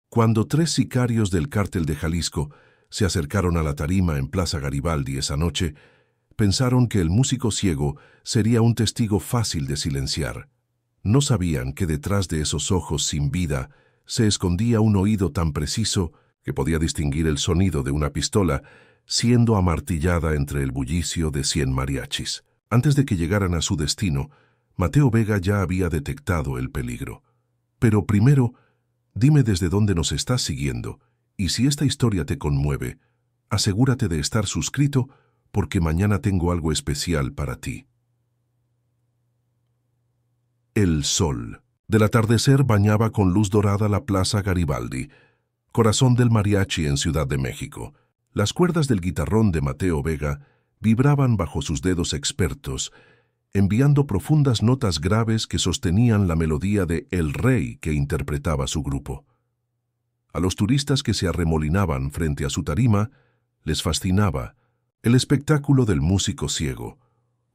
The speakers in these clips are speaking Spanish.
Cuando 3 sicarios del cártel de Jalisco se acercaron a la tarima en Plaza Garibaldi esa noche, pensaron que el músico ciego sería un testigo fácil de silenciar. No sabían que detrás de esos ojos sin vida se escondía un oído tan preciso que podía distinguir el sonido de una pistola siendo amartillada entre el bullicio de 100 mariachis. Antes de que llegaran a su destino, Mateo Vega ya había detectado el peligro. Pero primero, dime desde dónde nos estás siguiendo, y si esta historia te conmueve, asegúrate de estar suscrito porque mañana tengo algo especial para ti. El sol del atardecer bañaba con luz dorada la Plaza Garibaldi, corazón del mariachi en Ciudad de México. Las cuerdas del guitarrón de Mateo Vega vibraban bajo sus dedos expertos, enviando profundas notas graves que sostenían la melodía de El Rey que interpretaba su grupo. A los turistas que se arremolinaban frente a su tarima, les fascinaba el espectáculo del músico ciego,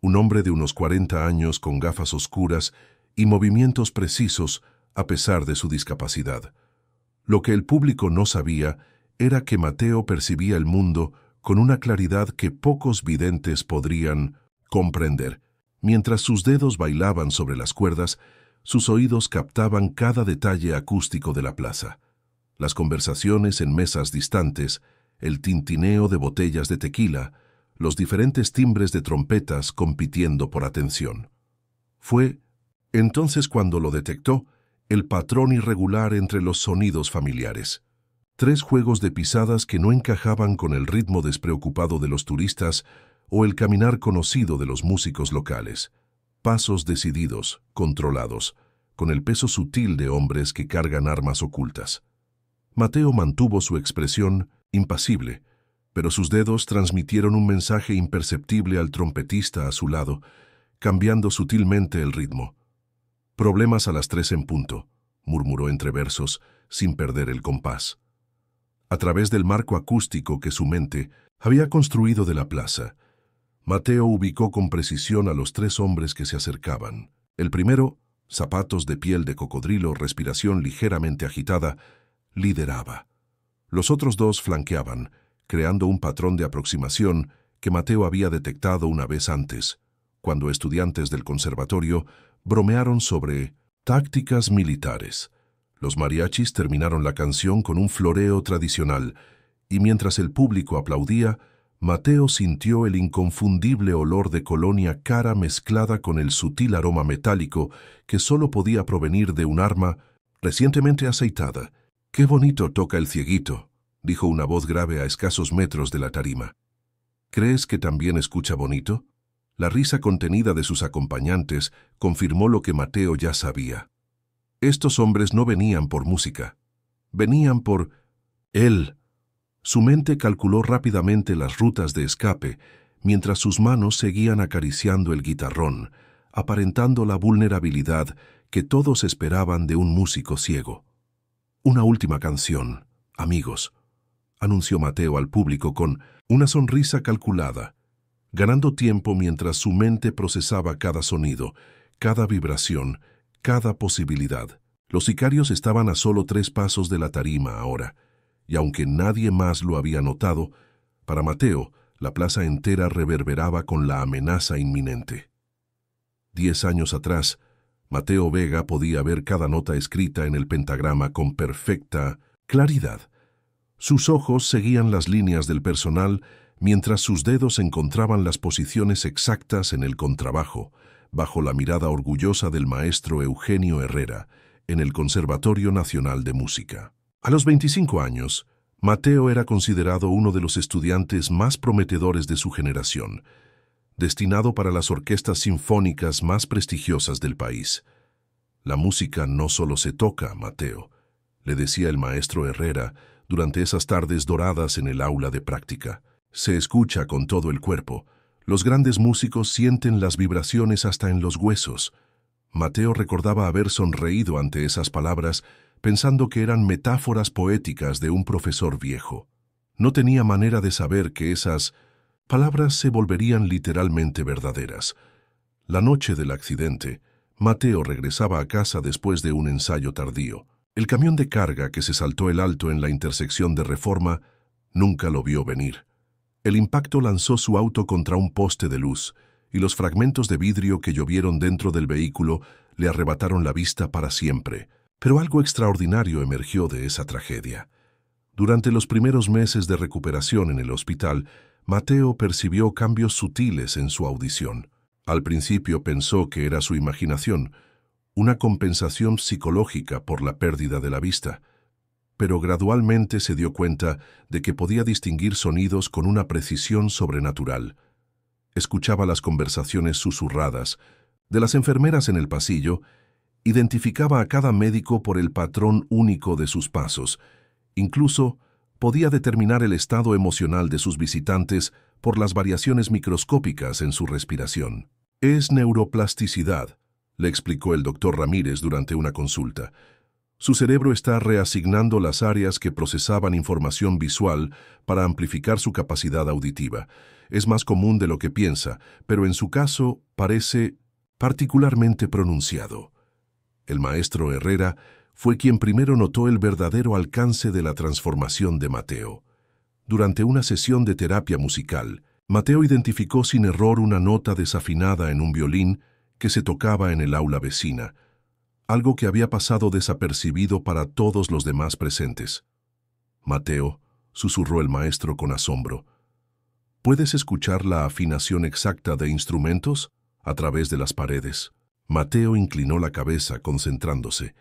un hombre de unos 40 años con gafas oscuras y movimientos precisos a pesar de su discapacidad. Lo que el público no sabía era que Mateo percibía el mundo con una claridad que pocos videntes podrían comprender. Mientras sus dedos bailaban sobre las cuerdas, sus oídos captaban cada detalle acústico de la plaza. Las conversaciones en mesas distantes, el tintineo de botellas de tequila, los diferentes timbres de trompetas compitiendo por atención. Fue entonces cuando lo detectó, el patrón irregular entre los sonidos familiares. 3 juegos de pisadas que no encajaban con el ritmo despreocupado de los turistas o el caminar conocido de los músicos locales. Pasos decididos, controlados, con el peso sutil de hombres que cargan armas ocultas. Mateo mantuvo su expresión impasible, pero sus dedos transmitieron un mensaje imperceptible al trompetista a su lado, cambiando sutilmente el ritmo. «Problemas a las 3 en punto», murmuró entre versos, sin perder el compás. A través del marco acústico que su mente había construido de la plaza, Mateo ubicó con precisión a los 3 hombres que se acercaban. El primero, zapatos de piel de cocodrilo, respiración ligeramente agitada, lideraba. Los otros 2 flanqueaban, creando un patrón de aproximación que Mateo había detectado una vez antes, cuando estudiantes del conservatorio bromearon sobre tácticas militares. Los mariachis terminaron la canción con un floreo tradicional, y mientras el público aplaudía, Mateo sintió el inconfundible olor de colonia cara mezclada con el sutil aroma metálico que solo podía provenir de un arma recientemente aceitada. «Qué bonito toca el cieguito», dijo una voz grave a escasos metros de la tarima. «¿Crees que también escucha bonito?» La risa contenida de sus acompañantes confirmó lo que Mateo ya sabía. Estos hombres no venían por música. Venían por él. Su mente calculó rápidamente las rutas de escape, mientras sus manos seguían acariciando el guitarrón, aparentando la vulnerabilidad que todos esperaban de un músico ciego. «Una última canción, amigos», anunció Mateo al público con una sonrisa calculada, ganando tiempo mientras su mente procesaba cada sonido, cada vibración, cada posibilidad. Los sicarios estaban a solo 3 pasos de la tarima ahora, y aunque nadie más lo había notado, para Mateo, la plaza entera reverberaba con la amenaza inminente. 10 años atrás, Mateo Vega podía ver cada nota escrita en el pentagrama con perfecta claridad. Sus ojos seguían las líneas del personal mientras sus dedos encontraban las posiciones exactas en el contrabajo, bajo la mirada orgullosa del maestro Eugenio Herrera, en el Conservatorio Nacional de Música. A los 25 años, Mateo era considerado uno de los estudiantes más prometedores de su generación, destinado para las orquestas sinfónicas más prestigiosas del país. «La música no solo se toca, Mateo», le decía el maestro Herrera durante esas tardes doradas en el aula de práctica. «Se escucha con todo el cuerpo. Los grandes músicos sienten las vibraciones hasta en los huesos». Mateo recordaba haber sonreído ante esas palabras, pensando que eran metáforas poéticas de un profesor viejo. No tenía manera de saber que esas palabras se volverían literalmente verdaderas. La noche del accidente, Mateo regresaba a casa después de un ensayo tardío. El camión de carga que se saltó el alto en la intersección de Reforma nunca lo vio venir. El impacto lanzó su auto contra un poste de luz, y los fragmentos de vidrio que llovieron dentro del vehículo le arrebataron la vista para siempre. Pero algo extraordinario emergió de esa tragedia. Durante los primeros meses de recuperación en el hospital, Mateo percibió cambios sutiles en su audición. Al principio pensó que era su imaginación, una compensación psicológica por la pérdida de la vista, pero gradualmente se dio cuenta de que podía distinguir sonidos con una precisión sobrenatural. Escuchaba las conversaciones susurradas de las enfermeras en el pasillo, identificaba a cada médico por el patrón único de sus pasos, incluso podía determinar el estado emocional de sus visitantes por las variaciones microscópicas en su respiración. Es neuroplasticidad, le explicó el doctor Ramírez durante una consulta. Su cerebro está reasignando las áreas que procesaban información visual para amplificar su capacidad auditiva. Es más común de lo que piensa, pero en su caso parece particularmente pronunciado. El maestro Herrera fue quien primero notó el verdadero alcance de la transformación de Mateo. Durante una sesión de terapia musical, Mateo identificó sin error una nota desafinada en un violín que se tocaba en el aula vecina, algo que había pasado desapercibido para todos los demás presentes. «Mateo», susurró el maestro con asombro, «¿puedes escuchar la afinación exacta de instrumentos a través de las paredes?» Mateo inclinó la cabeza, concentrándose.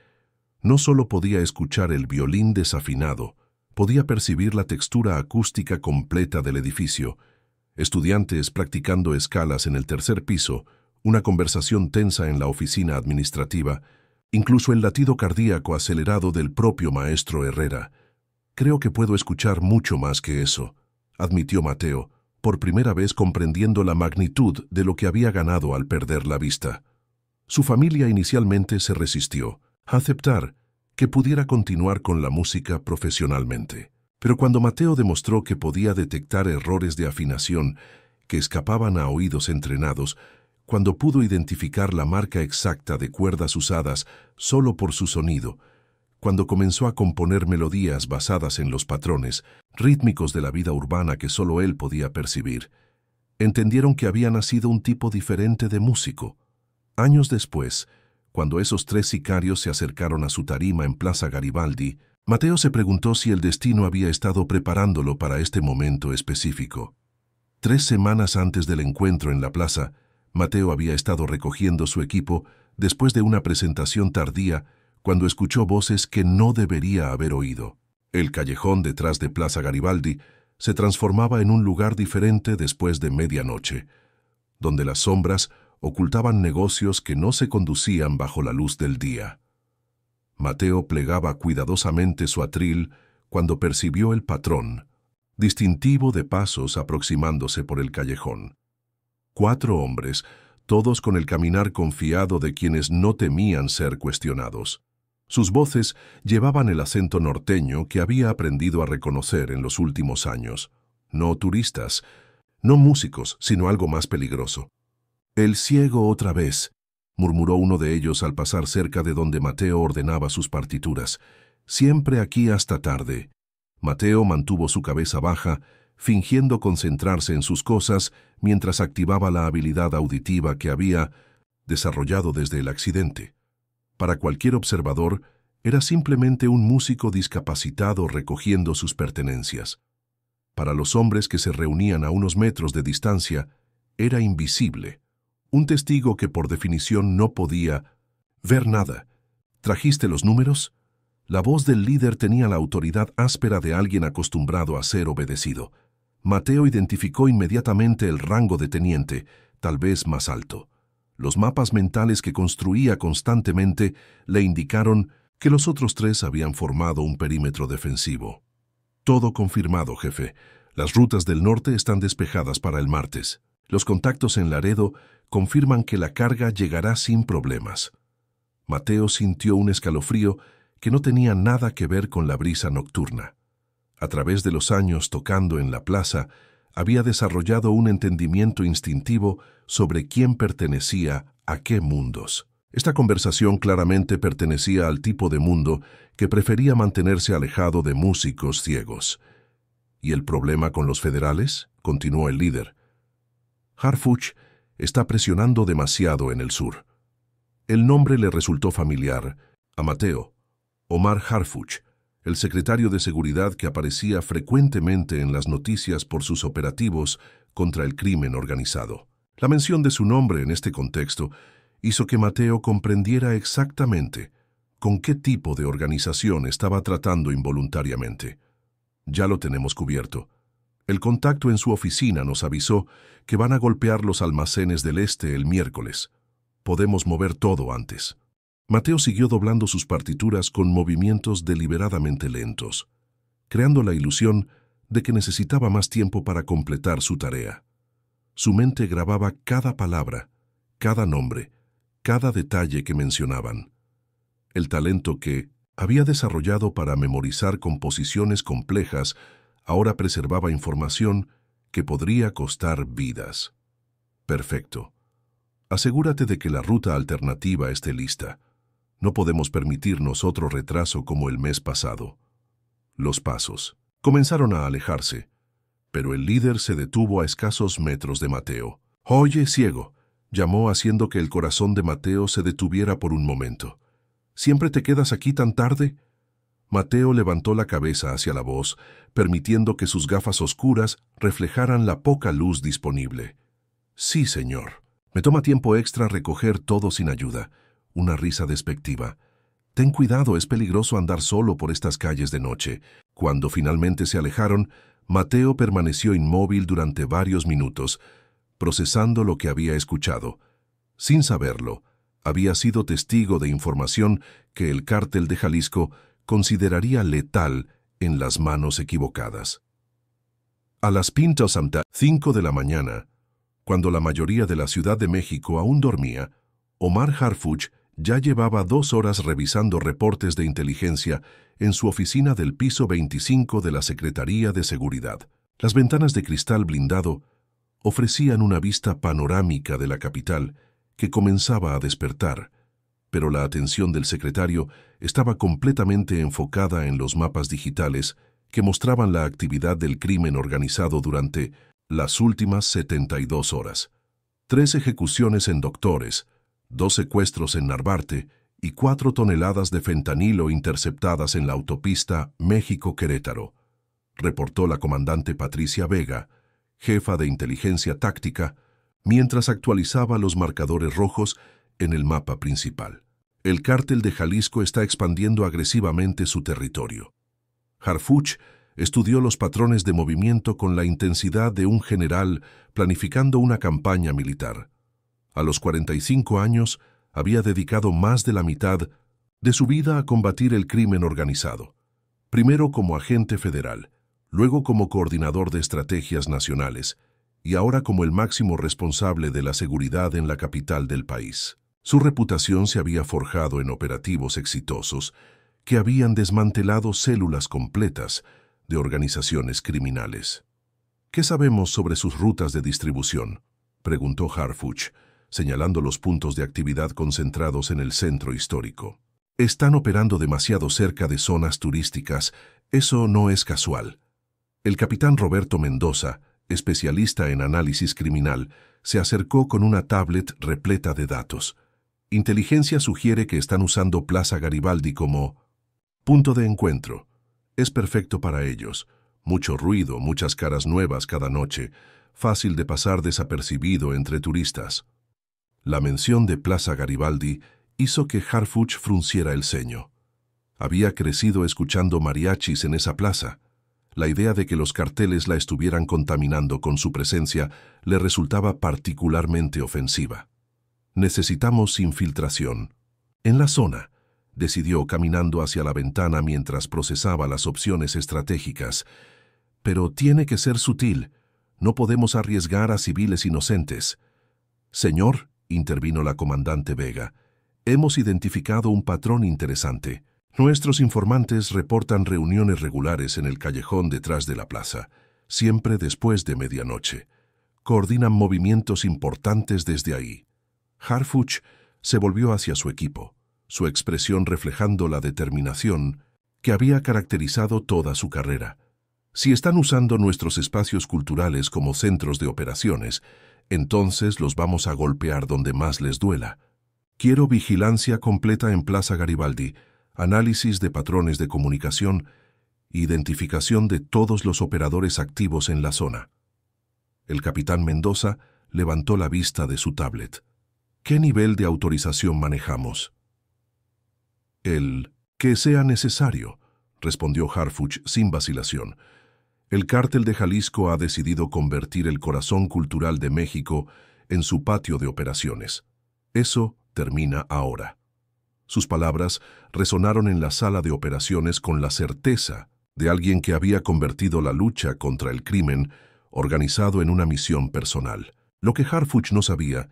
No solo podía escuchar el violín desafinado, podía percibir la textura acústica completa del edificio. Estudiantes practicando escalas en el tercer piso, una conversación tensa en la oficina administrativa, incluso el latido cardíaco acelerado del propio maestro Herrera. «Creo que puedo escuchar mucho más que eso», admitió Mateo, por primera vez comprendiendo la magnitud de lo que había ganado al perder la vista. Su familia inicialmente se resistió a aceptar que pudiera continuar con la música profesionalmente. Pero cuando Mateo demostró que podía detectar errores de afinación que escapaban a oídos entrenados, cuando pudo identificar la marca exacta de cuerdas usadas solo por su sonido, cuando comenzó a componer melodías basadas en los patrones rítmicos de la vida urbana que solo él podía percibir, entendieron que había nacido un tipo diferente de músico. Años después, cuando esos 3 sicarios se acercaron a su tarima en Plaza Garibaldi, Mateo se preguntó si el destino había estado preparándolo para este momento específico. 3 semanas antes del encuentro en la plaza, Mateo había estado recogiendo su equipo después de una presentación tardía cuando escuchó voces que no debería haber oído. El callejón detrás de Plaza Garibaldi se transformaba en un lugar diferente después de medianoche, donde las sombras ocultaban negocios que no se conducían bajo la luz del día. Mateo plegaba cuidadosamente su atril cuando percibió el patrón, distintivo de pasos aproximándose por el callejón. 4 hombres, todos con el caminar confiado de quienes no temían ser cuestionados. Sus voces llevaban el acento norteño que había aprendido a reconocer en los últimos años. No turistas, no músicos, sino algo más peligroso. «El ciego otra vez», murmuró uno de ellos al pasar cerca de donde Mateo ordenaba sus partituras. «Siempre aquí hasta tarde». Mateo mantuvo su cabeza baja, fingiendo concentrarse en sus cosas mientras activaba la habilidad auditiva que había desarrollado desde el accidente. Para cualquier observador, era simplemente un músico discapacitado recogiendo sus pertenencias. Para los hombres que se reunían a unos metros de distancia, era invisible. Un testigo que por definición no podía ver nada. ¿Trajiste los números? La voz del líder tenía la autoridad áspera de alguien acostumbrado a ser obedecido. Mateo identificó inmediatamente el rango de teniente, tal vez más alto. Los mapas mentales que construía constantemente le indicaron que los otros 3 habían formado un perímetro defensivo. «Todo confirmado, jefe. Las rutas del norte están despejadas para el martes. Los contactos en Laredo confirman que la carga llegará sin problemas». Mateo sintió un escalofrío que no tenía nada que ver con la brisa nocturna. A través de los años tocando en la plaza, había desarrollado un entendimiento instintivo sobre quién pertenecía a qué mundos. Esta conversación claramente pertenecía al tipo de mundo que prefería mantenerse alejado de músicos ciegos. ¿Y el problema con los federales?, continuó el líder. Harfuch está presionando demasiado en el sur. El nombre le resultó familiar a Mateo, Omar Harfuch, el secretario de Seguridad que aparecía frecuentemente en las noticias por sus operativos contra el crimen organizado. La mención de su nombre en este contexto hizo que Mateo comprendiera exactamente con qué tipo de organización estaba tratando involuntariamente. Ya lo tenemos cubierto. El contacto en su oficina nos avisó que van a golpear los almacenes del este el miércoles. Podemos mover todo antes. Mateo siguió doblando sus partituras con movimientos deliberadamente lentos, creando la ilusión de que necesitaba más tiempo para completar su tarea. Su mente grababa cada palabra, cada nombre, cada detalle que mencionaban. El talento que había desarrollado para memorizar composiciones complejas ahora preservaba información que podría costar vidas. Perfecto. Asegúrate de que la ruta alternativa esté lista. No podemos permitirnos otro retraso como el mes pasado. Los pasos comenzaron a alejarse, pero el líder se detuvo a escasos metros de Mateo. «Oye, ciego», llamó haciendo que el corazón de Mateo se detuviera por un momento. «¿Siempre te quedas aquí tan tarde?» Mateo levantó la cabeza hacia la voz, permitiendo que sus gafas oscuras reflejaran la poca luz disponible. «Sí, señor. Me toma tiempo extra recoger todo sin ayuda». Una risa despectiva. «Ten cuidado, es peligroso andar solo por estas calles de noche». Cuando finalmente se alejaron, Mateo permaneció inmóvil durante varios minutos, procesando lo que había escuchado. Sin saberlo, había sido testigo de información que el cártel de Jalisco consideraría letal en las manos equivocadas. A las 5 de la mañana, cuando la mayoría de la Ciudad de México aún dormía, Omar Harfuch ya llevaba 2 horas revisando reportes de inteligencia en su oficina del piso 25 de la Secretaría de Seguridad. Las ventanas de cristal blindado ofrecían una vista panorámica de la capital que comenzaba a despertar, pero la atención del secretario estaba completamente enfocada en los mapas digitales que mostraban la actividad del crimen organizado durante las últimas 72 horas. 3 ejecuciones en Doctores, 2 secuestros en Narvarte y 4 toneladas de fentanilo interceptadas en la autopista México-Querétaro, reportó la comandante Patricia Vega, jefa de inteligencia táctica, mientras actualizaba los marcadores rojos en el mapa principal. El cártel de Jalisco está expandiendo agresivamente su territorio. Harfuch estudió los patrones de movimiento con la intensidad de un general planificando una campaña militar. A los 45 años, había dedicado más de la mitad de su vida a combatir el crimen organizado, primero como agente federal, luego como coordinador de estrategias nacionales y ahora como el máximo responsable de la seguridad en la capital del país. Su reputación se había forjado en operativos exitosos que habían desmantelado células completas de organizaciones criminales. ¿Qué sabemos sobre sus rutas de distribución?, preguntó Harfuch, señalando los puntos de actividad concentrados en el centro histórico. Están operando demasiado cerca de zonas turísticas. Eso no es casual. El capitán Roberto Mendoza, especialista en análisis criminal, se acercó con una tablet repleta de datos. Inteligencia sugiere que están usando Plaza Garibaldi como punto de encuentro. Es perfecto para ellos. Mucho ruido, muchas caras nuevas cada noche, fácil de pasar desapercibido entre turistas. La mención de Plaza Garibaldi hizo que Harfuch frunciera el ceño. Había crecido escuchando mariachis en esa plaza. La idea de que los carteles la estuvieran contaminando con su presencia le resultaba particularmente ofensiva. Necesitamos infiltración. En la zona, decidió caminando hacia la ventana mientras procesaba las opciones estratégicas. Pero tiene que ser sutil. No podemos arriesgar a civiles inocentes. Señor, intervino la comandante Vega, hemos identificado un patrón interesante. Nuestros informantes reportan reuniones regulares en el callejón detrás de la plaza, siempre después de medianoche. Coordinan movimientos importantes desde ahí. Harfuch se volvió hacia su equipo, su expresión reflejando la determinación que había caracterizado toda su carrera. Si están usando nuestros espacios culturales como centros de operaciones, entonces los vamos a golpear donde más les duela. Quiero vigilancia completa en Plaza Garibaldi, análisis de patrones de comunicación, identificación de todos los operadores activos en la zona. El capitán Mendoza levantó la vista de su tablet. ¿Qué nivel de autorización manejamos? El que sea necesario, respondió Harfuch sin vacilación. El cártel de Jalisco ha decidido convertir el corazón cultural de México en su patio de operaciones. Eso termina ahora. Sus palabras resonaron en la sala de operaciones con la certeza de alguien que había convertido la lucha contra el crimen organizado en una misión personal. Lo que Harfuch no sabía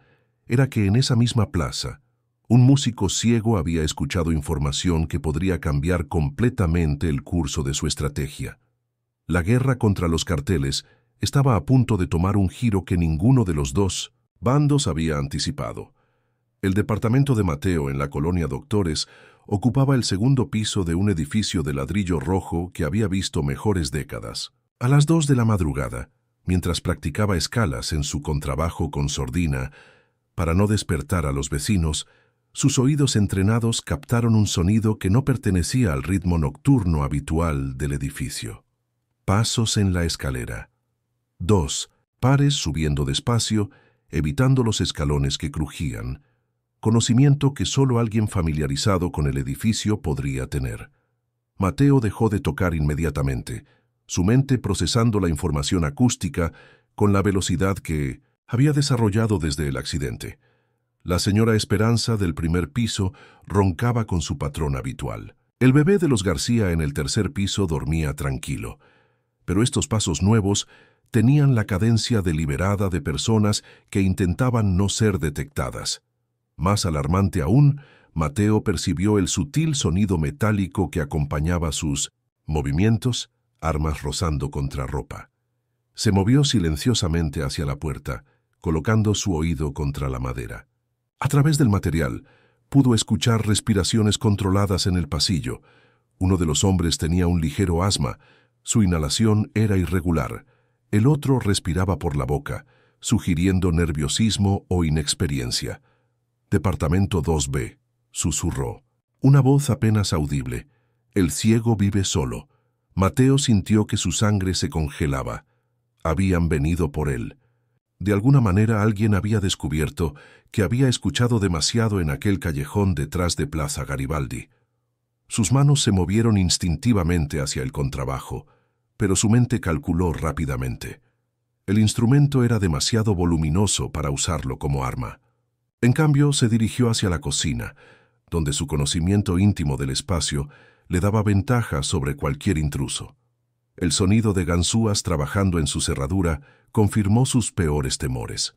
era que en esa misma plaza, un músico ciego había escuchado información que podría cambiar completamente el curso de su estrategia. La guerra contra los carteles estaba a punto de tomar un giro que ninguno de los dos bandos había anticipado. El departamento de Mateo en la colonia Doctores ocupaba el segundo piso de un edificio de ladrillo rojo que había visto mejores décadas. A las 2 de la madrugada, mientras practicaba escalas en su contrabajo con sordina, para no despertar a los vecinos, sus oídos entrenados captaron un sonido que no pertenecía al ritmo nocturno habitual del edificio. Pasos en la escalera. 2 pares subiendo despacio, evitando los escalones que crujían. Conocimiento que solo alguien familiarizado con el edificio podría tener. Mateo dejó de tocar inmediatamente, su mente procesando la información acústica con la velocidad que había desarrollado desde el accidente. La señora Esperanza del primer piso roncaba con su patrón habitual. El bebé de los García en el tercer piso dormía tranquilo. Pero estos pasos nuevos tenían la cadencia deliberada de personas que intentaban no ser detectadas. Más alarmante aún, Mateo percibió el sutil sonido metálico que acompañaba sus movimientos, armas rozando contra ropa. Se movió silenciosamente hacia la puerta, colocando su oído contra la madera. A través del material, pudo escuchar respiraciones controladas en el pasillo. Uno de los hombres tenía un ligero asma. Su inhalación era irregular. El otro respiraba por la boca, sugiriendo nerviosismo o inexperiencia. Departamento 2B, susurró. Una voz apenas audible. El ciego vive solo. Mateo sintió que su sangre se congelaba. Habían venido por él. De alguna manera alguien había descubierto que había escuchado demasiado en aquel callejón detrás de Plaza Garibaldi. Sus manos se movieron instintivamente hacia el contrabajo, pero su mente calculó rápidamente. El instrumento era demasiado voluminoso para usarlo como arma. En cambio, se dirigió hacia la cocina, donde su conocimiento íntimo del espacio le daba ventaja sobre cualquier intruso. El sonido de ganzúas trabajando en su cerradura confirmó sus peores temores.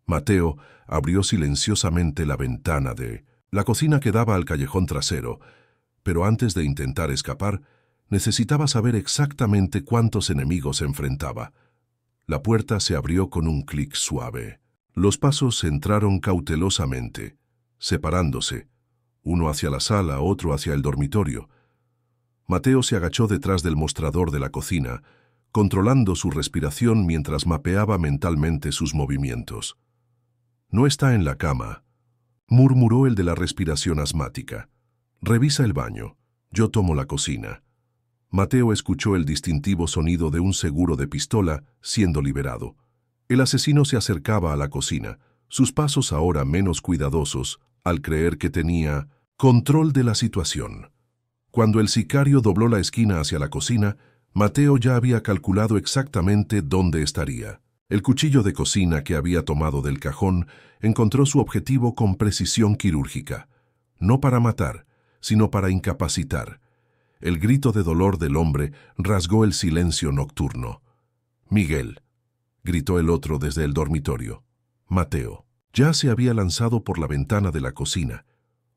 Mateo abrió silenciosamente la ventana de la cocina que daba al callejón trasero, pero antes de intentar escapar, necesitaba saber exactamente cuántos enemigos enfrentaba. La puerta se abrió con un clic suave. Los pasos entraron cautelosamente, separándose, uno hacia la sala, otro hacia el dormitorio. Mateo se agachó detrás del mostrador de la cocina, controlando su respiración mientras mapeaba mentalmente sus movimientos. «No está en la cama», murmuró el de la respiración asmática. «Revisa el baño. Yo tomo la cocina». Mateo escuchó el distintivo sonido de un seguro de pistola siendo liberado. El asesino se acercaba a la cocina, sus pasos ahora menos cuidadosos, al creer que tenía control de la situación. Cuando el sicario dobló la esquina hacia la cocina, Mateo ya había calculado exactamente dónde estaría. El cuchillo de cocina que había tomado del cajón encontró su objetivo con precisión quirúrgica. No para matar, sino para incapacitar. El grito de dolor del hombre rasgó el silencio nocturno. «Miguel», gritó el otro desde el dormitorio. Mateo ya se había lanzado por la ventana de la cocina,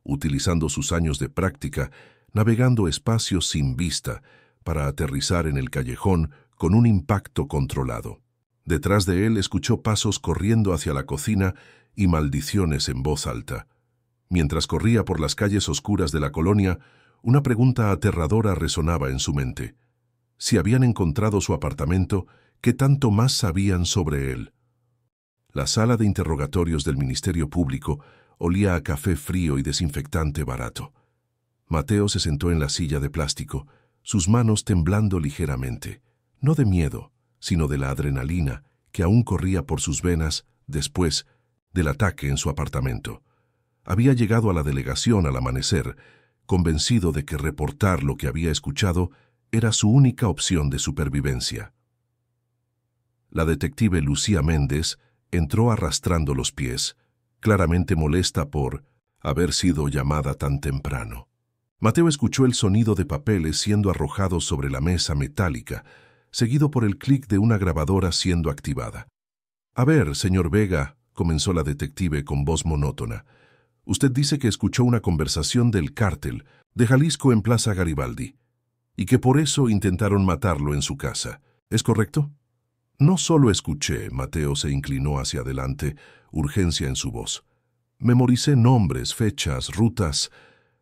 utilizando sus años de práctica, navegando espacios sin vista, para aterrizar en el callejón con un impacto controlado. Detrás de él escuchó pasos corriendo hacia la cocina y maldiciones en voz alta. Mientras corría por las calles oscuras de la colonia, una pregunta aterradora resonaba en su mente. Si habían encontrado su apartamento, ¿qué tanto más sabían sobre él? La sala de interrogatorios del Ministerio Público olía a café frío y desinfectante barato. Mateo se sentó en la silla de plástico, sus manos temblando ligeramente, no de miedo, sino de la adrenalina que aún corría por sus venas después del ataque en su apartamento. Había llegado a la delegación al amanecer, convencido de que reportar lo que había escuchado era su única opción de supervivencia. La detective Lucía Méndez entró arrastrando los pies, claramente molesta por haber sido llamada tan temprano. Mateo escuchó el sonido de papeles siendo arrojados sobre la mesa metálica, seguido por el clic de una grabadora siendo activada. «A ver, señor Vega», comenzó la detective con voz monótona, «usted dice que escuchó una conversación del cártel de Jalisco en Plaza Garibaldi y que por eso intentaron matarlo en su casa. ¿Es correcto?» «No solo escuché», Mateo se inclinó hacia adelante, urgencia en su voz. «Memoricé nombres, fechas, rutas.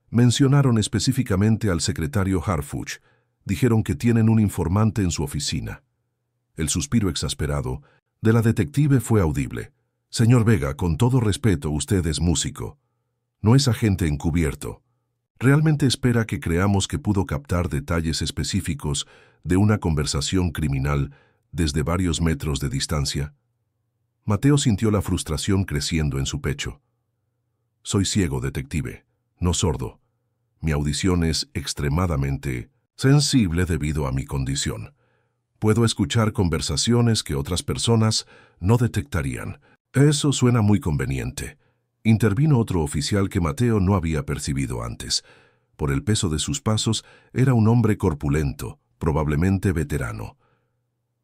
Mencionaron específicamente al secretario Harfuch. Dijeron que tienen un informante en su oficina». El suspiro exasperado de la detective fue audible. «Señor Vega, con todo respeto, usted es músico. No es agente encubierto. ¿Realmente espera que creamos que pudo captar detalles específicos de una conversación criminal desde varios metros de distancia?» Mateo sintió la frustración creciendo en su pecho. «Soy ciego, detective, no sordo. Mi audición es extremadamente sensible debido a mi condición. Puedo escuchar conversaciones que otras personas no detectarían. Eso suena muy conveniente». Intervino otro oficial que Mateo no había percibido antes. Por el peso de sus pasos, era un hombre corpulento, probablemente veterano.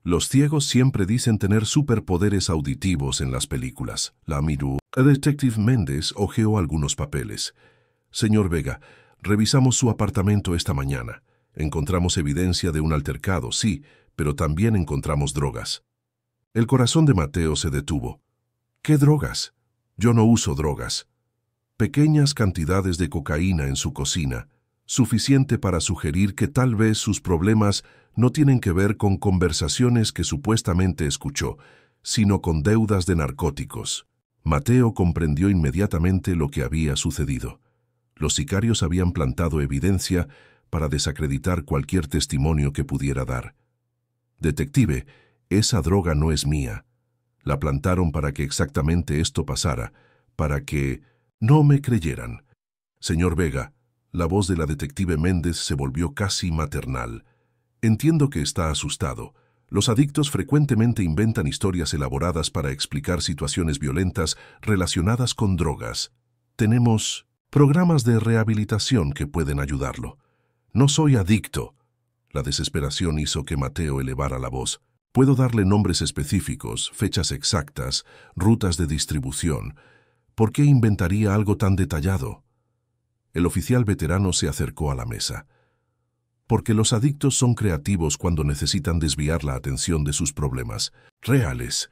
«Los ciegos siempre dicen tener superpoderes auditivos en las películas», la miró. El detective Méndez hojeó algunos papeles. «Señor Vega, revisamos su apartamento esta mañana. Encontramos evidencia de un altercado, sí, pero también encontramos drogas». El corazón de Mateo se detuvo. «¿Qué drogas? Yo no uso drogas». Pequeñas cantidades de cocaína en su cocina, suficiente para sugerir que tal vez sus problemas no tienen que ver con conversaciones que supuestamente escuchó, sino con deudas de narcóticos. Mateo comprendió inmediatamente lo que había sucedido. Los sicarios habían plantado evidencia para desacreditar cualquier testimonio que pudiera dar. «Detective, esa droga no es mía. La plantaron para que exactamente esto pasara, para que no me creyeran». «Señor Vega», la voz de la detective Méndez se volvió casi maternal. «Entiendo que está asustado. Los adictos frecuentemente inventan historias elaboradas para explicar situaciones violentas relacionadas con drogas. Tenemos programas de rehabilitación que pueden ayudarlo. No soy adicto». La desesperación hizo que Mateo elevara la voz. «Puedo darle nombres específicos, fechas exactas, rutas de distribución. ¿Por qué inventaría algo tan detallado?» El oficial veterano se acercó a la mesa. «Porque los adictos son creativos cuando necesitan desviar la atención de sus problemas reales».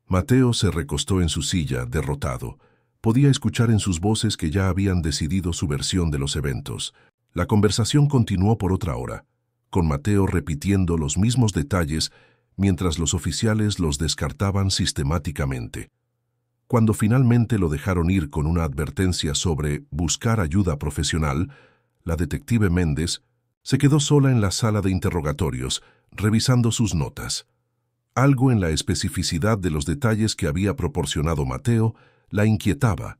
Mateo se recostó en su silla, derrotado. Podía escuchar en sus voces que ya habían decidido su versión de los eventos. La conversación continuó por otra hora, con Mateo repitiendo los mismos detalles mientras los oficiales los descartaban sistemáticamente. Cuando finalmente lo dejaron ir con una advertencia sobre buscar ayuda profesional, la detective Méndez se quedó sola en la sala de interrogatorios, revisando sus notas. Algo en la especificidad de los detalles que había proporcionado Mateo la inquietaba.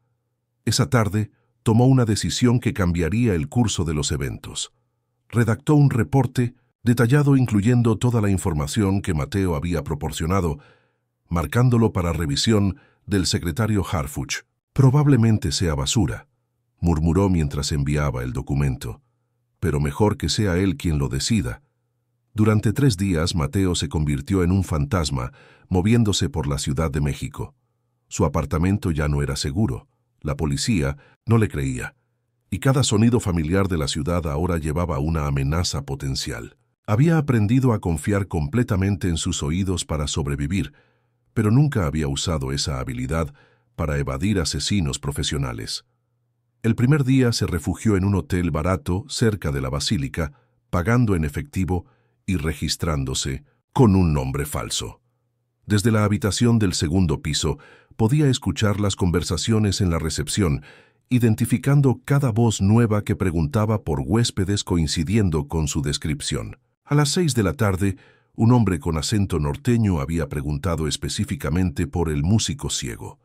Esa tarde tomó una decisión que cambiaría el curso de los eventos. Redactó un reporte detallado incluyendo toda la información que Mateo había proporcionado, marcándolo para revisión del secretario Harfuch. «Probablemente sea basura», murmuró mientras enviaba el documento. «Pero mejor que sea él quien lo decida». Durante 3 días, Mateo se convirtió en un fantasma, moviéndose por la Ciudad de México. Su apartamento ya no era seguro. La policía no le creía. Y cada sonido familiar de la ciudad ahora llevaba una amenaza potencial. Había aprendido a confiar completamente en sus oídos para sobrevivir, pero nunca había usado esa habilidad para evadir asesinos profesionales. El primer día se refugió en un hotel barato cerca de la basílica, pagando en efectivo y registrándose con un nombre falso. Desde la habitación del segundo piso podía escuchar las conversaciones en la recepción, identificando cada voz nueva que preguntaba por huéspedes coincidiendo con su descripción. A las 6 de la tarde, un hombre con acento norteño había preguntado específicamente por el músico ciego.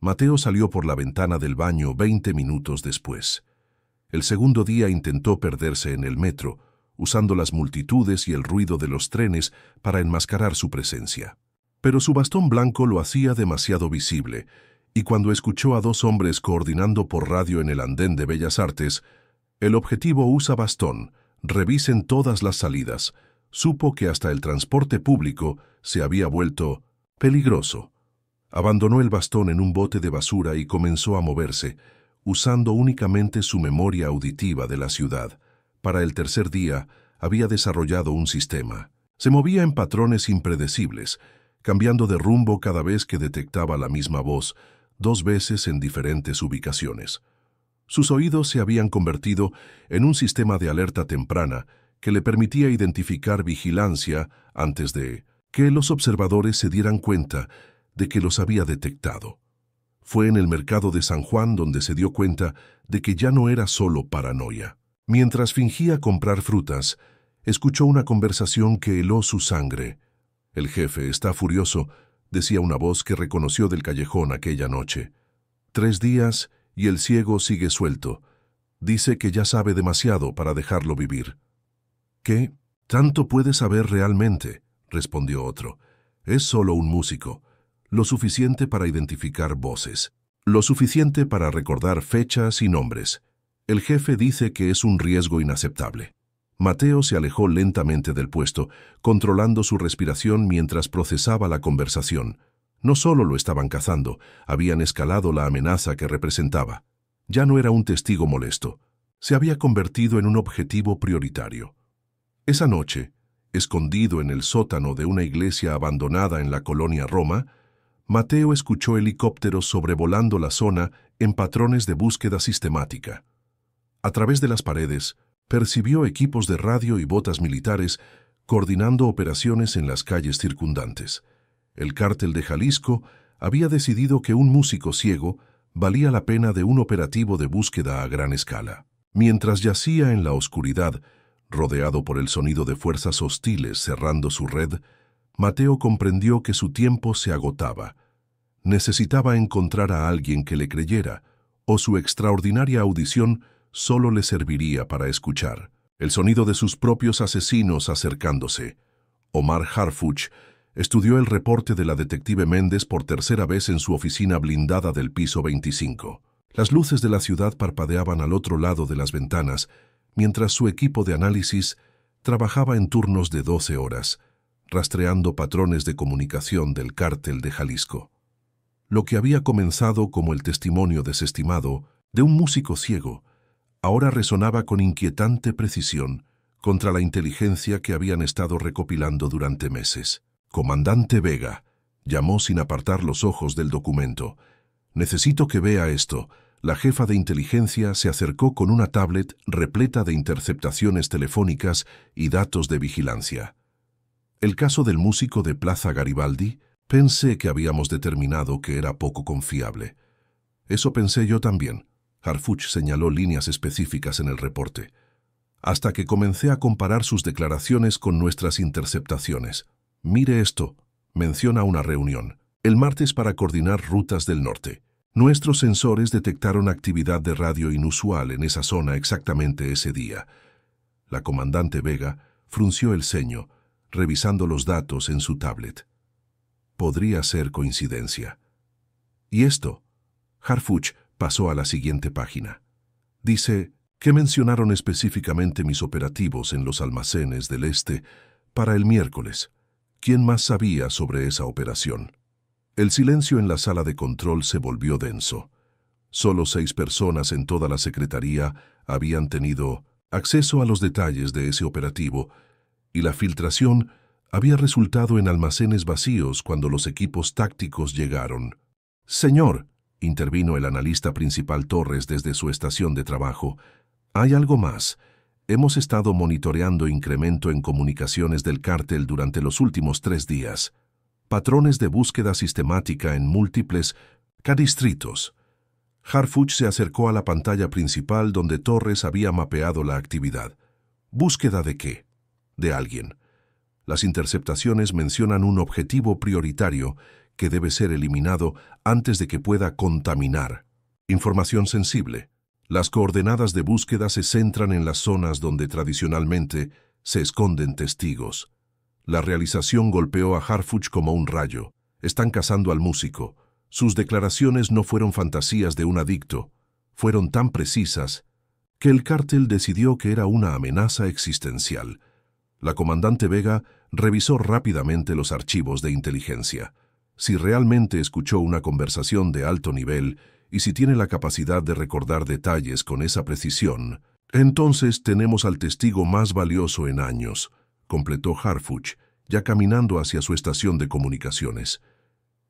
Mateo salió por la ventana del baño 20 minutos después. El segundo día intentó perderse en el metro, usando las multitudes y el ruido de los trenes para enmascarar su presencia. Pero su bastón blanco lo hacía demasiado visible, y cuando escuchó a dos hombres coordinando por radio en el andén de Bellas Artes, el objetivo usa bastón, revisen todas las salidas, supo que hasta el transporte público se había vuelto peligroso. Abandonó el bastón en un bote de basura y comenzó a moverse, usando únicamente su memoria auditiva de la ciudad. Para el tercer día, había desarrollado un sistema. Se movía en patrones impredecibles, cambiando de rumbo cada vez que detectaba la misma voz, 2 veces en diferentes ubicaciones. Sus oídos se habían convertido en un sistema de alerta temprana que le permitía identificar vigilancia antes de que los observadores se dieran cuenta de que los había detectado. Fue en el mercado de San Juan donde se dio cuenta de que ya no era solo paranoia. Mientras fingía comprar frutas, escuchó una conversación que heló su sangre. «El jefe está furioso», decía una voz que reconoció del callejón aquella noche. «3 días y el ciego sigue suelto. Dice que ya sabe demasiado para dejarlo vivir». «¿Qué? ¿Tanto puede saber realmente?», respondió otro. «Es solo un músico. Lo suficiente para identificar voces. Lo suficiente para recordar fechas y nombres. El jefe dice que es un riesgo inaceptable». Mateo se alejó lentamente del puesto, controlando su respiración mientras procesaba la conversación. No solo lo estaban cazando, habían escalado la amenaza que representaba. Ya no era un testigo molesto. Se había convertido en un objetivo prioritario. Esa noche, escondido en el sótano de una iglesia abandonada en la colonia Roma, Mateo escuchó helicópteros sobrevolando la zona en patrones de búsqueda sistemática. A través de las paredes, percibió equipos de radio y botas militares coordinando operaciones en las calles circundantes. El cártel de Jalisco había decidido que un músico ciego valía la pena de un operativo de búsqueda a gran escala. Mientras yacía en la oscuridad, rodeado por el sonido de fuerzas hostiles cerrando su red, Mateo comprendió que su tiempo se agotaba. Necesitaba encontrar a alguien que le creyera, o su extraordinaria audición solo le serviría para escuchar el sonido de sus propios asesinos acercándose. Omar Harfuch estudió el reporte de la detective Méndez por tercera vez en su oficina blindada del piso 25. Las luces de la ciudad parpadeaban al otro lado de las ventanas, mientras su equipo de análisis trabajaba en turnos de 12 horas, rastreando patrones de comunicación del cártel de Jalisco. Lo que había comenzado como el testimonio desestimado de un músico ciego, ahora resonaba con inquietante precisión contra la inteligencia que habían estado recopilando durante meses. «Comandante Vega», llamó sin apartar los ojos del documento. «Necesito que vea esto». La jefa de inteligencia se acercó con una tablet repleta de interceptaciones telefónicas y datos de vigilancia. «El caso del músico de Plaza Garibaldi, pensé que habíamos determinado que era poco confiable». «Eso pensé yo también». Harfuch señaló líneas específicas en el reporte. «Hasta que comencé a comparar sus declaraciones con nuestras interceptaciones. Mire esto», menciona una reunión, el martes para coordinar rutas del norte. «Nuestros sensores detectaron actividad de radio inusual en esa zona exactamente ese día». La comandante Vega frunció el ceño, revisando los datos en su tablet. Podría ser coincidencia. «¿Y esto?» Harfuch pasó a la siguiente página. Dice que mencionaron específicamente mis operativos en los almacenes del este para el miércoles. ¿Quién más sabía sobre esa operación? El silencio en la sala de control se volvió denso. Solo 6 personas en toda la secretaría habían tenido acceso a los detalles de ese operativo, y la filtración había resultado en almacenes vacíos cuando los equipos tácticos llegaron. «Señor», intervino el analista principal Torres desde su estación de trabajo. Hay algo más. Hemos estado monitoreando incremento en comunicaciones del cártel durante los últimos 3 días. Patrones de búsqueda sistemática en múltiples distritos. Harfuch se acercó a la pantalla principal donde Torres había mapeado la actividad. ¿Búsqueda de qué? De alguien. Las interceptaciones mencionan un objetivo prioritario que debe ser eliminado antes de que pueda contaminar. Información sensible. Las coordenadas de búsqueda se centran en las zonas donde tradicionalmente se esconden testigos. La realización golpeó a Harfuch como un rayo. Están cazando al músico. Sus declaraciones no fueron fantasías de un adicto. Fueron tan precisas que el cártel decidió que era una amenaza existencial. La comandante Vega revisó rápidamente los archivos de inteligencia. Si realmente escuchó una conversación de alto nivel y si tiene la capacidad de recordar detalles con esa precisión, entonces tenemos al testigo más valioso en años, completó Harfuch, ya caminando hacia su estación de comunicaciones.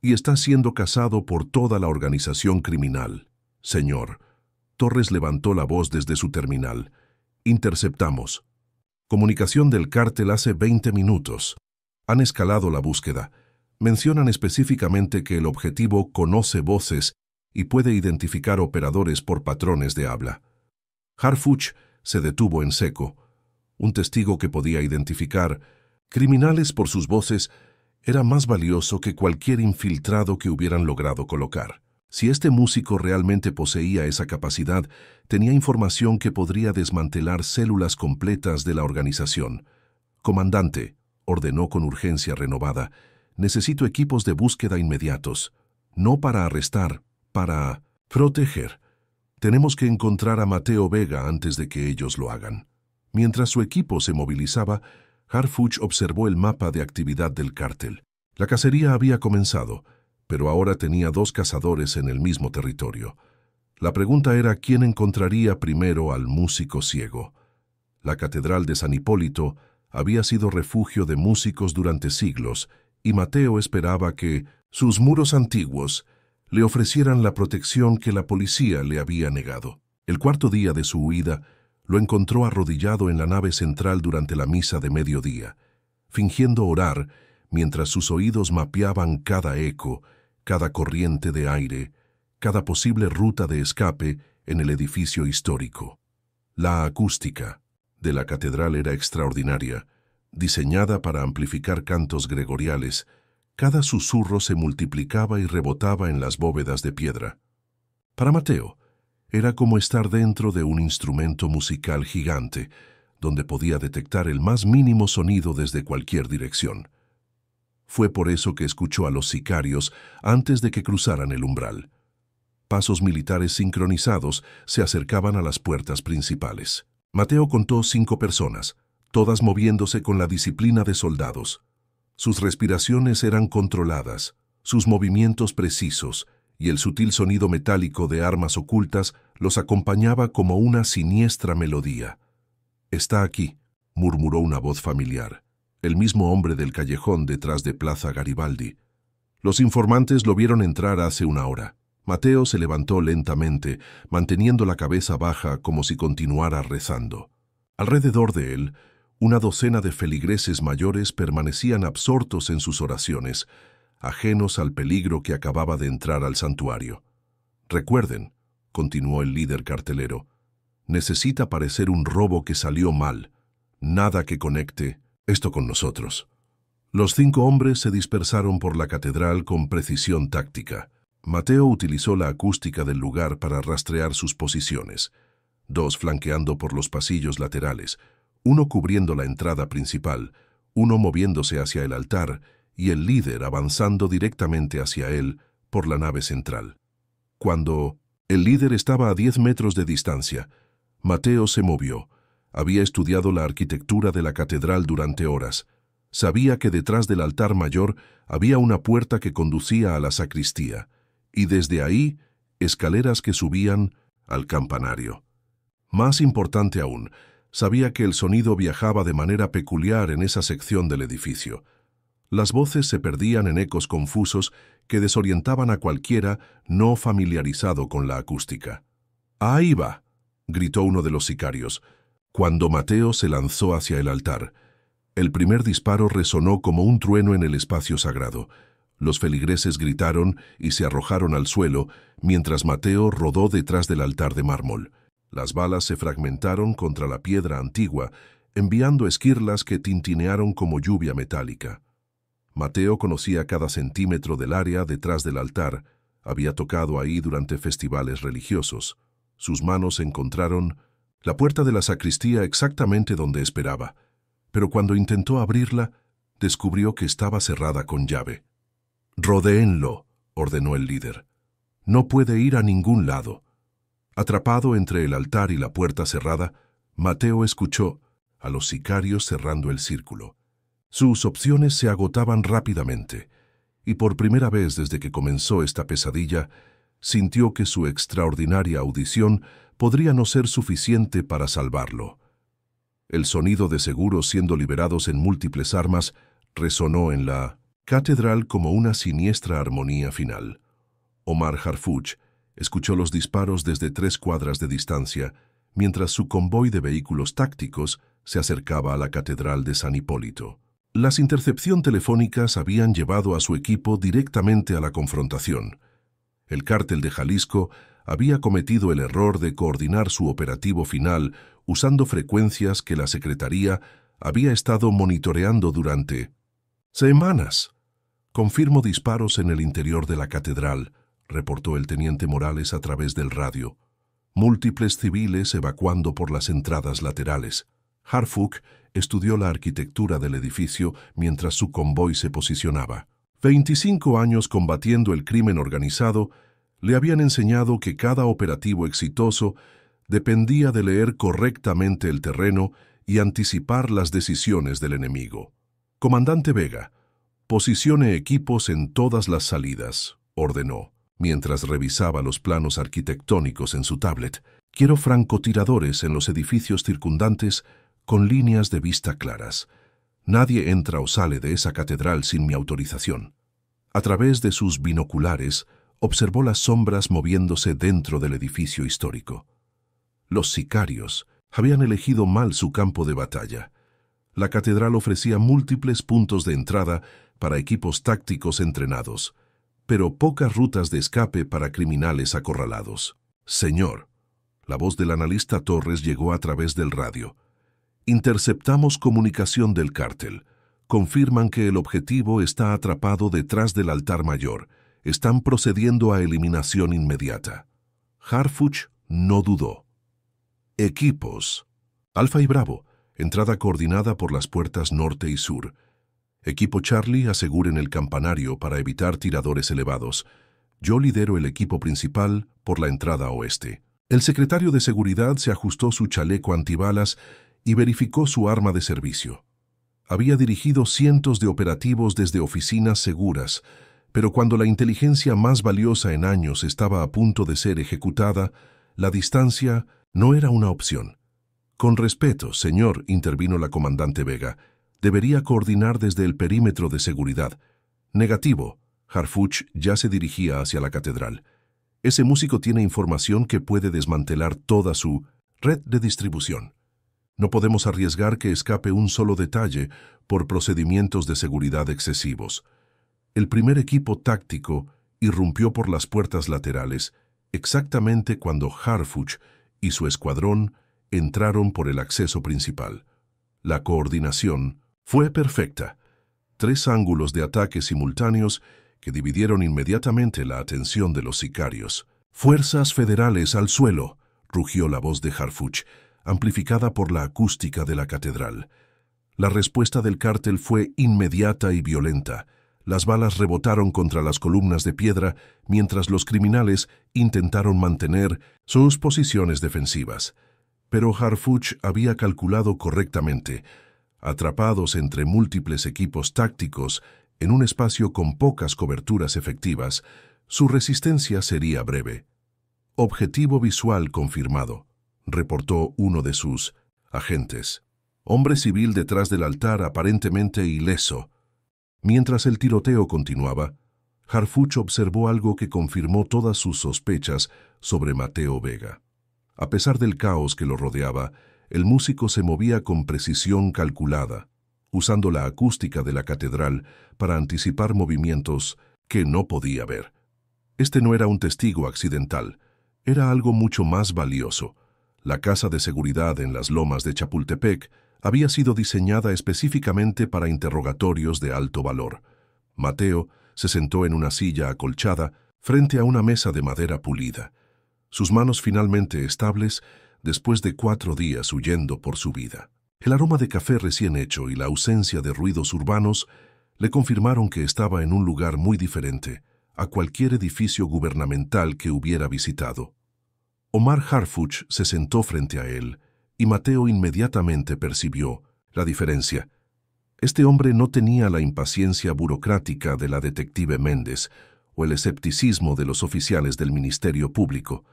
Y está siendo cazado por toda la organización criminal. Señor. Torres levantó la voz desde su terminal. Interceptamos. Comunicación del cártel hace 20 minutos. Han escalado la búsqueda. Mencionan específicamente que el objetivo conoce voces y puede identificar operadores por patrones de habla. Harfuch se detuvo en seco. Un testigo que podía identificar criminales por sus voces era más valioso que cualquier infiltrado que hubieran logrado colocar. Si este músico realmente poseía esa capacidad, tenía información que podría desmantelar células completas de la organización. Comandante, ordenó con urgencia renovada, necesito equipos de búsqueda inmediatos. No para arrestar, para proteger. Tenemos que encontrar a Mateo Vega antes de que ellos lo hagan. Mientras su equipo se movilizaba, Harfuch observó el mapa de actividad del cártel. La cacería había comenzado, pero ahora tenía 2 cazadores en el mismo territorio. La pregunta era quién encontraría primero al músico ciego. La Catedral de San Hipólito había sido refugio de músicos durante siglos, y Mateo esperaba que sus muros antiguos le ofrecieran la protección que la policía le había negado. El 4.º día de su huida, lo encontró arrodillado en la nave central durante la misa de mediodía, fingiendo orar mientras sus oídos mapeaban cada eco, cada corriente de aire, cada posible ruta de escape en el edificio histórico. La acústica de la catedral era extraordinaria, diseñada para amplificar cantos gregoriales. Cada susurro se multiplicaba y rebotaba en las bóvedas de piedra. Para Mateo, era como estar dentro de un instrumento musical gigante, donde podía detectar el más mínimo sonido desde cualquier dirección. Fue por eso que escuchó a los sicarios antes de que cruzaran el umbral. Pasos militares sincronizados se acercaban a las puertas principales. Mateo contó 5 personas, todas moviéndose con la disciplina de soldados. Sus respiraciones eran controladas, sus movimientos precisos, y el sutil sonido metálico de armas ocultas los acompañaba como una siniestra melodía. «Está aquí», murmuró una voz familiar, el mismo hombre del callejón detrás de Plaza Garibaldi. Los informantes lo vieron entrar hace 1 hora. Mateo se levantó lentamente, manteniendo la cabeza baja como si continuara rezando. Alrededor de él, una docena de feligreses mayores permanecían absortos en sus oraciones, ajenos al peligro que acababa de entrar al santuario. «Recuerden», continuó el líder cartelero, «necesita parecer un robo que salió mal. Nada que conecte esto con nosotros». Los 5 hombres se dispersaron por la catedral con precisión táctica. Mateo utilizó la acústica del lugar para rastrear sus posiciones. 2 flanqueando por los pasillos laterales, 1 cubriendo la entrada principal, 1 moviéndose hacia el altar y el líder avanzando directamente hacia él por la nave central. Cuando el líder estaba a 10 metros de distancia, Mateo se movió. Había estudiado la arquitectura de la catedral durante horas. Sabía que detrás del altar mayor había una puerta que conducía a la sacristía, y desde ahí escaleras que subían al campanario. Más importante aún, sabía que el sonido viajaba de manera peculiar en esa sección del edificio. Las voces se perdían en ecos confusos que desorientaban a cualquiera no familiarizado con la acústica. «¡Ahí va!», gritó uno de los sicarios, cuando Mateo se lanzó hacia el altar. El primer disparo resonó como un trueno en el espacio sagrado. Los feligreses gritaron y se arrojaron al suelo, mientras Mateo rodó detrás del altar de mármol. Las balas se fragmentaron contra la piedra antigua, enviando esquirlas que tintinearon como lluvia metálica. Mateo conocía cada centímetro del área detrás del altar. Había tocado ahí durante festivales religiosos. Sus manos encontraron la puerta de la sacristía exactamente donde esperaba, pero cuando intentó abrirla, descubrió que estaba cerrada con llave. «Rodéenlo», ordenó el líder. «No puede ir a ningún lado». Atrapado entre el altar y la puerta cerrada, Mateo escuchó a los sicarios cerrando el círculo. Sus opciones se agotaban rápidamente, y por primera vez desde que comenzó esta pesadilla, sintió que su extraordinaria audición podría no ser suficiente para salvarlo. El sonido de seguros siendo liberados en múltiples armas resonó en la catedral como una siniestra armonía final. Omar Harfuch escuchó los disparos desde 3 cuadras de distancia, mientras su convoy de vehículos tácticos se acercaba a la catedral de San Hipólito. Las intercepciones telefónicas habían llevado a su equipo directamente a la confrontación. El cártel de Jalisco había cometido el error de coordinar su operativo final usando frecuencias que la Secretaría había estado monitoreando durante semanas. «Confirmo disparos en el interior de la catedral», reportó el teniente Morales a través del radio. «Múltiples civiles evacuando por las entradas laterales». Harfuch estudió la arquitectura del edificio mientras su convoy se posicionaba. 25 años combatiendo el crimen organizado le habían enseñado que cada operativo exitoso dependía de leer correctamente el terreno y anticipar las decisiones del enemigo. «Comandante Vega, posicione equipos en todas las salidas», ordenó, mientras revisaba los planos arquitectónicos en su tablet. «Quiero francotiradores en los edificios circundantes con líneas de vista claras. Nadie entra o sale de esa catedral sin mi autorización». A través de sus binoculares, observó las sombras moviéndose dentro del edificio histórico. Los sicarios habían elegido mal su campo de batalla. La catedral ofrecía múltiples puntos de entrada para equipos tácticos entrenados, pero pocas rutas de escape para criminales acorralados. «Señor», la voz del analista Torres llegó a través del radio. «Interceptamos comunicación del cártel. Confirman que el objetivo está atrapado detrás del altar mayor. Están procediendo a eliminación inmediata». Harfuch no dudó. «Equipos. Alfa y Bravo, entrada coordinada por las puertas norte y sur. Equipo Charlie, aseguren el campanario para evitar tiradores elevados. Yo lidero el equipo principal por la entrada oeste». El secretario de Seguridad se ajustó su chaleco antibalas y verificó su arma de servicio. Había dirigido cientos de operativos desde oficinas seguras, pero cuando la inteligencia más valiosa en años estaba a punto de ser ejecutada, la distancia no era una opción. «Con respeto, señor», intervino la comandante Vega, «debería coordinar desde el perímetro de seguridad». «Negativo». Harfuch ya se dirigía hacia la catedral. «Ese músico tiene información que puede desmantelar toda su red de distribución. No podemos arriesgar que escape un solo detalle por procedimientos de seguridad excesivos». El primer equipo táctico irrumpió por las puertas laterales, exactamente cuando Harfuch y su escuadrón entraron por el acceso principal. La coordinación fue perfecta. 3 ángulos de ataque simultáneos que dividieron inmediatamente la atención de los sicarios. «Fuerzas federales al suelo», rugió la voz de Harfuch, amplificada por la acústica de la catedral. La respuesta del cártel fue inmediata y violenta. Las balas rebotaron contra las columnas de piedra mientras los criminales intentaron mantener sus posiciones defensivas. Pero Harfuch había calculado correctamente. Atrapados entre múltiples equipos tácticos en un espacio con pocas coberturas efectivas, su resistencia sería breve. «Objetivo visual confirmado», reportó uno de sus agentes. «Hombre civil detrás del altar aparentemente ileso». Mientras el tiroteo continuaba, Harfuch observó algo que confirmó todas sus sospechas sobre Mateo Vega. A pesar del caos que lo rodeaba, el músico se movía con precisión calculada, usando la acústica de la catedral para anticipar movimientos que no podía ver. Este no era un testigo accidental, era algo mucho más valioso. La casa de seguridad en las lomas de Chapultepec había sido diseñada específicamente para interrogatorios de alto valor. Mateo se sentó en una silla acolchada frente a una mesa de madera pulida, sus manos finalmente estables después de 4 días huyendo por su vida. El aroma de café recién hecho y la ausencia de ruidos urbanos le confirmaron que estaba en un lugar muy diferente a cualquier edificio gubernamental que hubiera visitado. Omar Harfuch se sentó frente a él y Mateo inmediatamente percibió la diferencia. Este hombre no tenía la impaciencia burocrática de la detective Méndez o el escepticismo de los oficiales del Ministerio Público.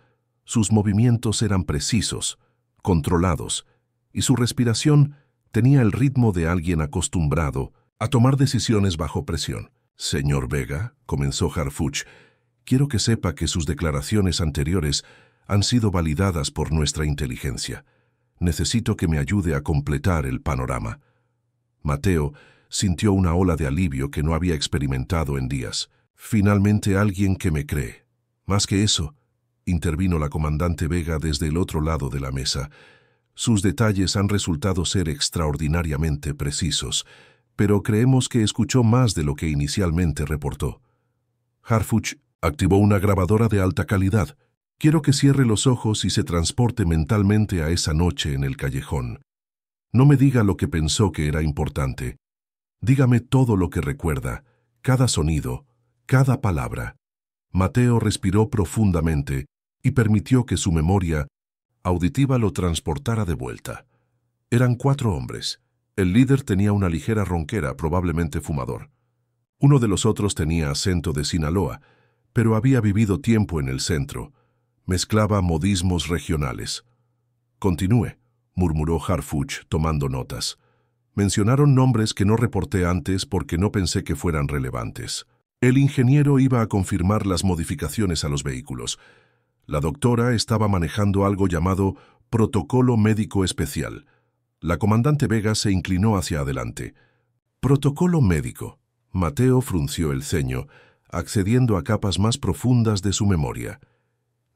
Sus movimientos eran precisos, controlados, y su respiración tenía el ritmo de alguien acostumbrado a tomar decisiones bajo presión. «Señor Vega», comenzó Harfuch, «quiero que sepa que sus declaraciones anteriores han sido validadas por nuestra inteligencia. Necesito que me ayude a completar el panorama». Mateo sintió una ola de alivio que no había experimentado en días. «Finalmente alguien que me cree». «Más que eso», intervino la comandante Vega desde el otro lado de la mesa, «sus detalles han resultado ser extraordinariamente precisos, pero creemos que escuchó más de lo que inicialmente reportó». Harfuch activó una grabadora de alta calidad. «Quiero que cierre los ojos y se transporte mentalmente a esa noche en el callejón. No me diga lo que pensó que era importante. Dígame todo lo que recuerda, cada sonido, cada palabra». Mateo respiró profundamente y permitió que su memoria auditiva lo transportara de vuelta. Eran 4 hombres. El líder tenía una ligera ronquera, probablemente fumador. Uno de los otros tenía acento de Sinaloa, pero había vivido tiempo en el centro. Mezclaba modismos regionales. «Continúe», murmuró Harfuch, tomando notas. «Mencionaron nombres que no reporté antes porque no pensé que fueran relevantes. El ingeniero iba a confirmar las modificaciones a los vehículos. La doctora estaba manejando algo llamado protocolo médico especial». La comandante Vega se inclinó hacia adelante. «Protocolo médico». Mateo frunció el ceño, accediendo a capas más profundas de su memoria.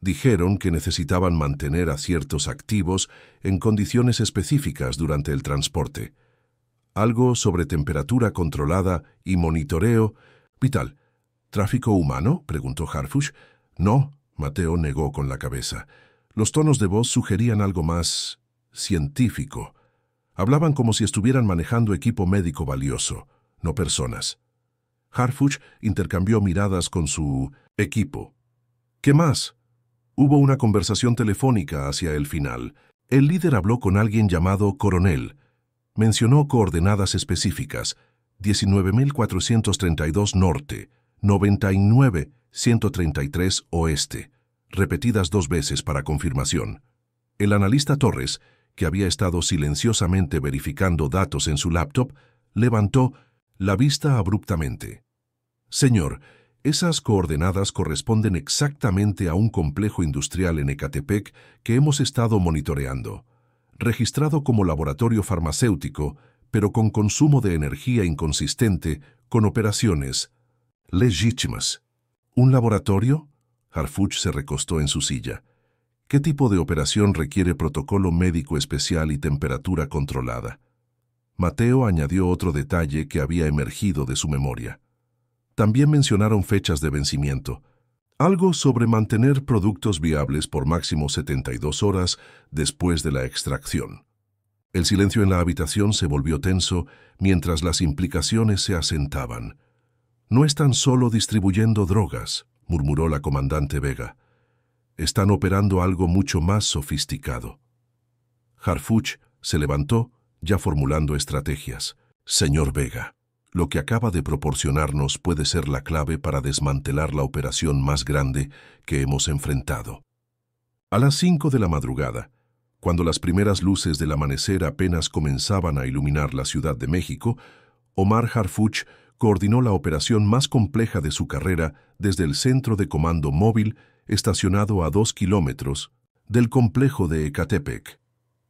Dijeron que necesitaban mantener a ciertos activos en condiciones específicas durante el transporte. Algo sobre temperatura controlada y monitoreo vital. «¿Tráfico humano?», preguntó Harfuch. «No», Mateo negó con la cabeza. Los tonos de voz sugerían algo más científico. Hablaban como si estuvieran manejando equipo médico valioso, no personas. Harfuch intercambió miradas con su equipo. «¿Qué más?». Hubo una conversación telefónica hacia el final. El líder habló con alguien llamado Coronel. Mencionó coordenadas específicas: 19.432 norte, 99.133 oeste, repetidas 2 veces para confirmación. El analista Torres, que había estado silenciosamente verificando datos en su laptop, levantó la vista abruptamente. «Señor, esas coordenadas corresponden exactamente a un complejo industrial en Ecatepec que hemos estado monitoreando, registrado como laboratorio farmacéutico, pero con consumo de energía inconsistente, con operaciones legítimas». «¿Un laboratorio?». Harfuch se recostó en su silla. «¿Qué tipo de operación requiere protocolo médico especial y temperatura controlada?». Mateo añadió otro detalle que había emergido de su memoria. También mencionaron fechas de vencimiento. Algo sobre mantener productos viables por máximo 72 horas después de la extracción. El silencio en la habitación se volvió tenso mientras las implicaciones se asentaban. «No están solo distribuyendo drogas», murmuró la comandante Vega. «Están operando algo mucho más sofisticado». Harfuch se levantó, ya formulando estrategias. «Señor Vega, lo que acaba de proporcionarnos puede ser la clave para desmantelar la operación más grande que hemos enfrentado». A las 5 de la madrugada, cuando las primeras luces del amanecer apenas comenzaban a iluminar la Ciudad de México, Omar Harfuch coordinó la operación más compleja de su carrera desde el centro de comando móvil estacionado a 2 kilómetros del complejo de Ecatepec.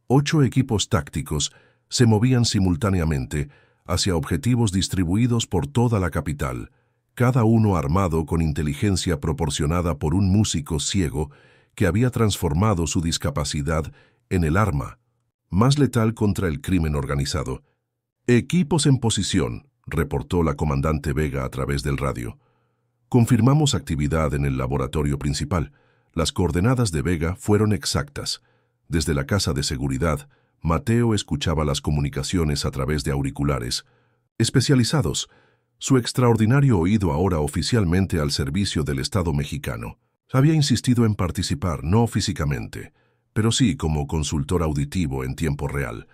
8 equipos tácticos se movían simultáneamente hacia objetivos distribuidos por toda la capital, cada uno armado con inteligencia proporcionada por un músico ciego que había transformado su discapacidad en el arma más letal contra el crimen organizado. «Equipos en posición», reportó la comandante Vega a través del radio. «Confirmamos actividad en el laboratorio principal. Las coordenadas de Vega fueron exactas. Desde la casa de seguridad, Mateo escuchaba las comunicaciones a través de auriculares especializados, su extraordinario oído ahora oficialmente al servicio del Estado mexicano. Había insistido en participar, no físicamente, pero sí como consultor auditivo en tiempo real.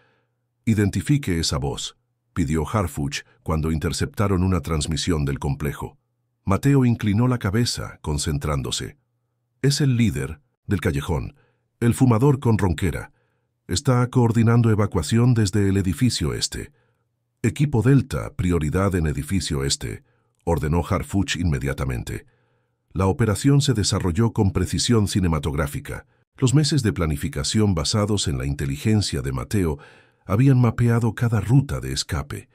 «Identifique esa voz», pidió Harfuch cuando interceptaron una transmisión del complejo. Mateo inclinó la cabeza, concentrándose. «Es el líder del callejón, el fumador con ronquera. Está coordinando evacuación desde el edificio este». «Equipo Delta, prioridad en edificio este», ordenó Harfuch inmediatamente. La operación se desarrolló con precisión cinematográfica. Los meses de planificación basados en la inteligencia de Mateo habían mapeado cada ruta de escape,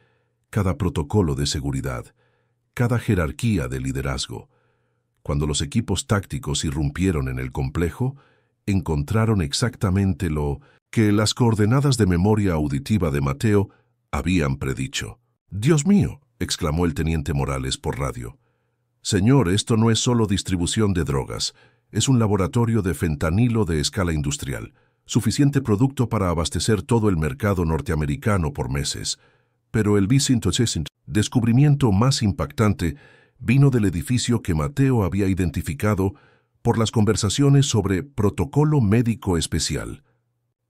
cada protocolo de seguridad, cada jerarquía de liderazgo. Cuando los equipos tácticos irrumpieron en el complejo, encontraron exactamente lo que las coordenadas de memoria auditiva de Mateo habían predicho. «¡Dios mío!», exclamó el teniente Morales por radio. «Señor, esto no es solo distribución de drogas, es un laboratorio de fentanilo de escala industrial, suficiente producto para abastecer todo el mercado norteamericano por meses. Pero el descubrimiento más impactante vino del edificio que Mateo había identificado por las conversaciones sobre protocolo médico especial.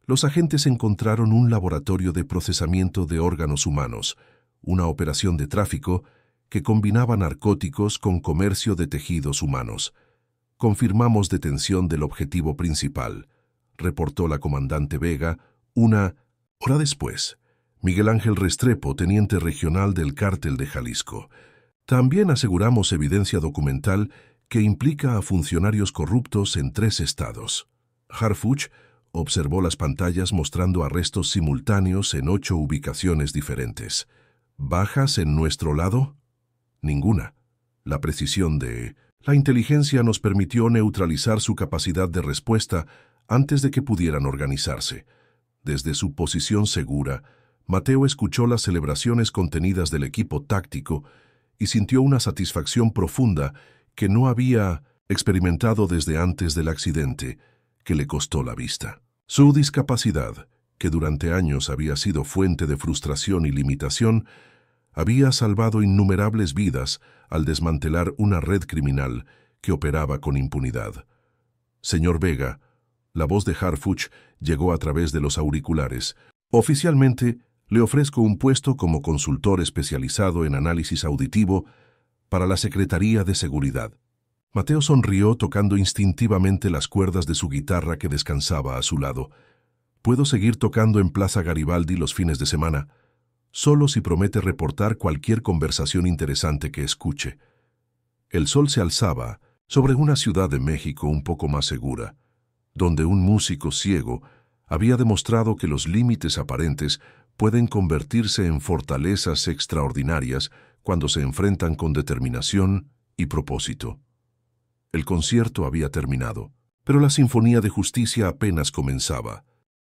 Los agentes encontraron un laboratorio de procesamiento de órganos humanos, una operación de tráfico que combinaba narcóticos con comercio de tejidos humanos. Confirmamos detención del objetivo principal», reportó la comandante Vega. Una hora después, Miguel Ángel Restrepo, teniente regional del Cártel de Jalisco. «También aseguramos evidencia documental que implica a funcionarios corruptos en 3 estados». Harfuch observó las pantallas mostrando arrestos simultáneos en 8 ubicaciones diferentes. «¿Bajas en nuestro lado?» «Ninguna». La precisión de la inteligencia nos permitió neutralizar su capacidad de respuesta antes de que pudieran organizarse. Desde su posición segura, Mateo escuchó las celebraciones contenidas del equipo táctico y sintió una satisfacción profunda que no había experimentado desde antes del accidente, que le costó la vista. Su discapacidad, que durante años había sido fuente de frustración y limitación, había salvado innumerables vidas al desmantelar una red criminal que operaba con impunidad. «Señor Vega», la voz de Harfuch llegó a través de los auriculares. «Oficialmente, le ofrezco un puesto como consultor especializado en análisis auditivo para la Secretaría de Seguridad». Mateo sonrió tocando instintivamente las cuerdas de su guitarra que descansaba a su lado. «Puedo seguir tocando en Plaza Garibaldi los fines de semana, solo si promete reportar cualquier conversación interesante que escuche». El sol se alzaba sobre una Ciudad de México un poco más segura, donde un músico ciego había demostrado que los límites aparentes pueden convertirse en fortalezas extraordinarias cuando se enfrentan con determinación y propósito. El concierto había terminado, pero la Sinfonía de Justicia apenas comenzaba.